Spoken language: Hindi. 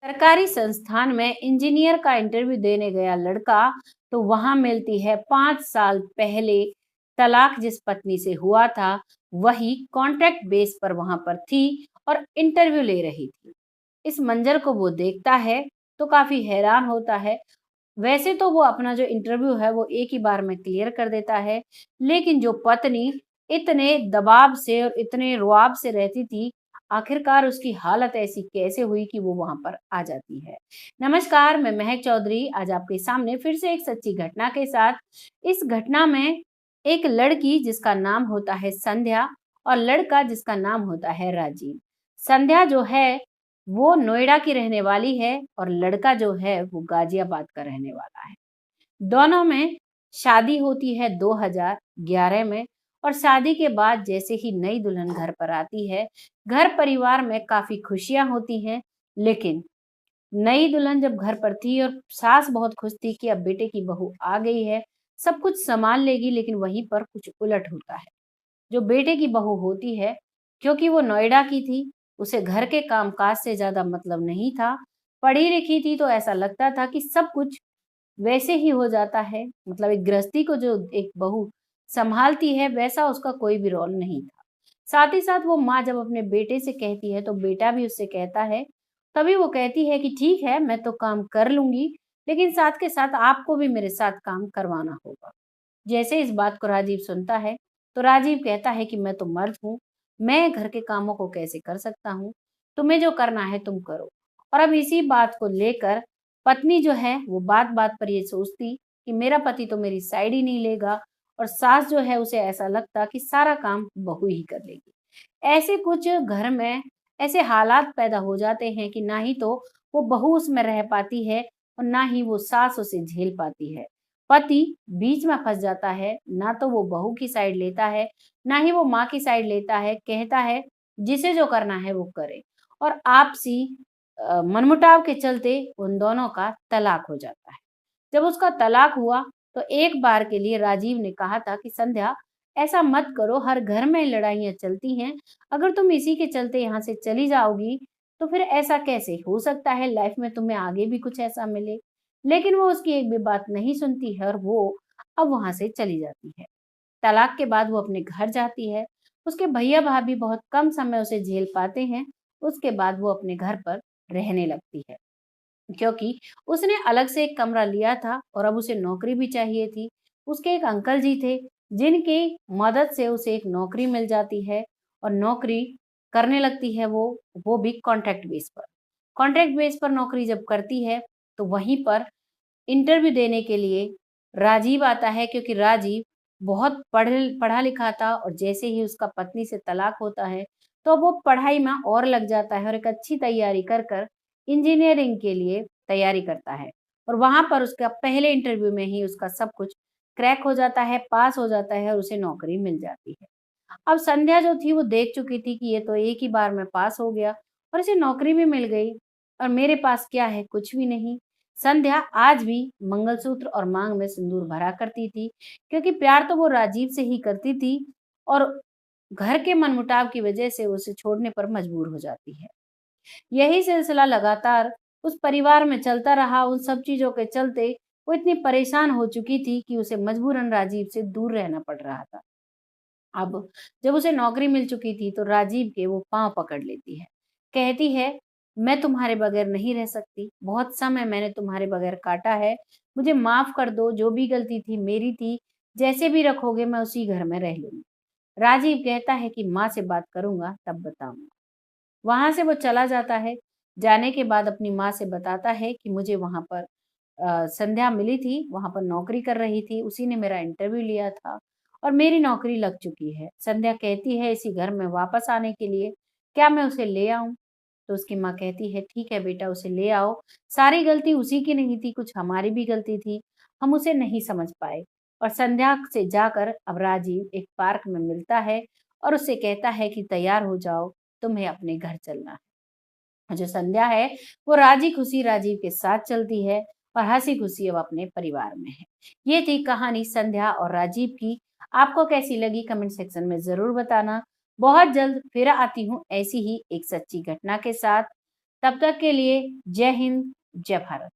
सरकारी संस्थान में इंजीनियर का इंटरव्यू देने गया लड़का तो वहां मिलती है 5 साल पहले तलाक जिस पत्नी से हुआ था, वही कॉन्ट्रैक्ट बेस पर वहां पर थी और इंटरव्यू ले रही थी। इस मंजर को वो देखता है तो काफी हैरान होता है। वैसे तो वो अपना जो इंटरव्यू है वो एक ही बार में क्लियर कर देता है, लेकिन जो पत्नी इतने दबाव से और इतने रुआब से रहती थी, आखिरकार उसकी हालत ऐसी कैसे हुई कि वो वहां पर आ जाती है। नमस्कार, मैं महक चौधरी आज आपके सामने फिर से एक सच्ची घटना के साथ। इस घटना में एक लड़की जिसका नाम होता है संध्या और लड़का जिसका नाम होता है राजीव। संध्या जो है वो नोएडा की रहने वाली है और लड़का जो है वो गाजियाबाद का रहने वाला है। दोनों में शादी होती है 2011 में और शादी के बाद जैसे ही नई दुल्हन घर पर आती है, घर परिवार में काफी खुशियां होती हैं। लेकिन नई दुल्हन जब घर पर थी और सास बहुत खुश थी कि अब बेटे की बहू आ गई है, सब कुछ संभाल लेगी, लेकिन वहीं पर कुछ उलट होता है। जो बेटे की बहू होती है, क्योंकि वो नोएडा की थी, उसे घर के कामकाज से ज्यादा मतलब नहीं था। पढ़ी लिखी थी तो ऐसा लगता था कि सब कुछ वैसे ही हो जाता है, मतलब एक गृहस्थी को जो एक बहू संभालती है वैसा उसका कोई भी रोल नहीं था। साथ ही साथ वो माँ जब अपने बेटे से कहती है तो बेटा भी उससे कहता है, तभी वो कहती है कि ठीक है मैं तो काम कर लूंगी, लेकिन साथ के साथ आपको भी मेरे साथ काम करवाना होगा। जैसे इस बात को राजीव सुनता है तो राजीव कहता है कि मैं तो मर्द हूँ, मैं घर के कामों को कैसे कर सकता हूँ, तुम्हें जो करना है तुम करो। और अब इसी बात को लेकर पत्नी जो है वो बात बात पर ये सोचती कि मेरा पति तो मेरी साइड ही नहीं लेगा, और सास जो है उसे ऐसा लगता कि सारा काम बहू ही कर लेगी। ऐसे कुछ घर में ऐसे हालात पैदा हो जाते हैं कि ना ही तो वो बहू उसमें रह पाती है और ना ही वो सास उसे झेल पाती है। पति बीच में फंस जाता है, ना तो वो बहू की साइड लेता है, ना ही वो माँ की साइड लेता है, कहता है जिसे जो करना है वो करे। और आपसी मनमुटाव के चलते उन दोनों का तलाक हो जाता है। जब उसका तलाक हुआ तो एक बार के लिए राजीव ने कहा था कि संध्या, ऐसा मत करो, हर घर में लड़ाइयाँ चलती हैं, अगर तुम इसी के चलते यहाँ से चली जाओगी तो फिर ऐसा कैसे हो सकता है लाइफ में तुम्हें आगे भी कुछ ऐसा मिले। लेकिन वो उसकी एक भी बात नहीं सुनती है और वो अब वहां से चली जाती है। तलाक के बाद वो अपने घर जाती है। उसके भैया भाभी बहुत कम समय उसे झेल पाते हैं। उसके बाद वो अपने घर पर रहने लगती है, क्योंकि उसने अलग से एक कमरा लिया था और अब उसे नौकरी भी चाहिए थी। उसके एक अंकल जी थे जिनकी मदद से उसे एक नौकरी मिल जाती है और नौकरी करने लगती है वो भी कॉन्ट्रैक्ट बेस पर। कॉन्ट्रैक्ट बेस पर नौकरी जब करती है तो वहीं पर इंटरव्यू देने के लिए राजीव आता है, क्योंकि राजीव बहुत पढ़ा लिखा था और जैसे ही उसका पत्नी से तलाक होता है तो वो पढ़ाई में और लग जाता है और एक अच्छी तैयारी कर कर इंजीनियरिंग के लिए तैयारी करता है। और वहां पर उसका पहले इंटरव्यू में ही उसका सब कुछ क्रैक हो जाता है, पास हो जाता है और उसे नौकरी मिल जाती है। अब संध्या जो थी वो देख चुकी थी कि ये तो एक ही बार में पास हो गया और इसे नौकरी भी मिल गई, और मेरे पास क्या है, कुछ भी नहीं। संध्या आज भी मंगलसूत्र और मांग में सिंदूर भरा करती थी, क्योंकि प्यार तो वो राजीव से ही करती थी और घर के मनमुटाव की वजह से उसे छोड़ने पर मजबूर हो जाती है। यही सिलसिला लगातार उस परिवार में चलता रहा। उन सब चीजों के चलते वो इतनी परेशान हो चुकी थी कि उसे मजबूरन राजीव से दूर रहना पड़ रहा था। अब जब उसे नौकरी मिल चुकी थी तो राजीव के वो पाँव पकड़ लेती है। कहती है, मैं तुम्हारे बगैर नहीं रह सकती, बहुत समय मैंने तुम्हारे बगैर काटा है, मुझे माफ कर दो, जो भी गलती थी मेरी थी, जैसे भी रखोगे मैं उसी घर में रह लूंगी। राजीव कहता है कि माँ से बात करूंगा तब बताऊंगा। वहां से वो चला जाता है। जाने के बाद अपनी माँ से बताता है कि मुझे वहां पर संध्या मिली थी, वहां पर नौकरी कर रही थी, उसी ने मेरा इंटरव्यू लिया था और मेरी नौकरी लग चुकी है। संध्या कहती है इसी घर में वापस आने के लिए, क्या मैं उसे ले आऊं? तो उसकी माँ कहती है ठीक है बेटा, उसे ले आओ, सारी गलती उसी की नहीं थी, कुछ हमारी भी गलती थी, हम उसे नहीं समझ पाए। और संध्या से जाकर अब राजीव एक पार्क में मिलता है और उससे कहता है कि तैयार हो जाओ, तुम्हें अपने घर चलना है। जो संध्या है वो राजी खुशी राजीव के साथ चलती है और हंसी खुशी अब अपने परिवार में है। ये थी कहानी संध्या और राजीव की। आपको कैसी लगी कमेंट सेक्शन में जरूर बताना। बहुत जल्द फिर आती हूँ ऐसी ही एक सच्ची घटना के साथ। तब तक के लिए जय हिंद, जय भारत।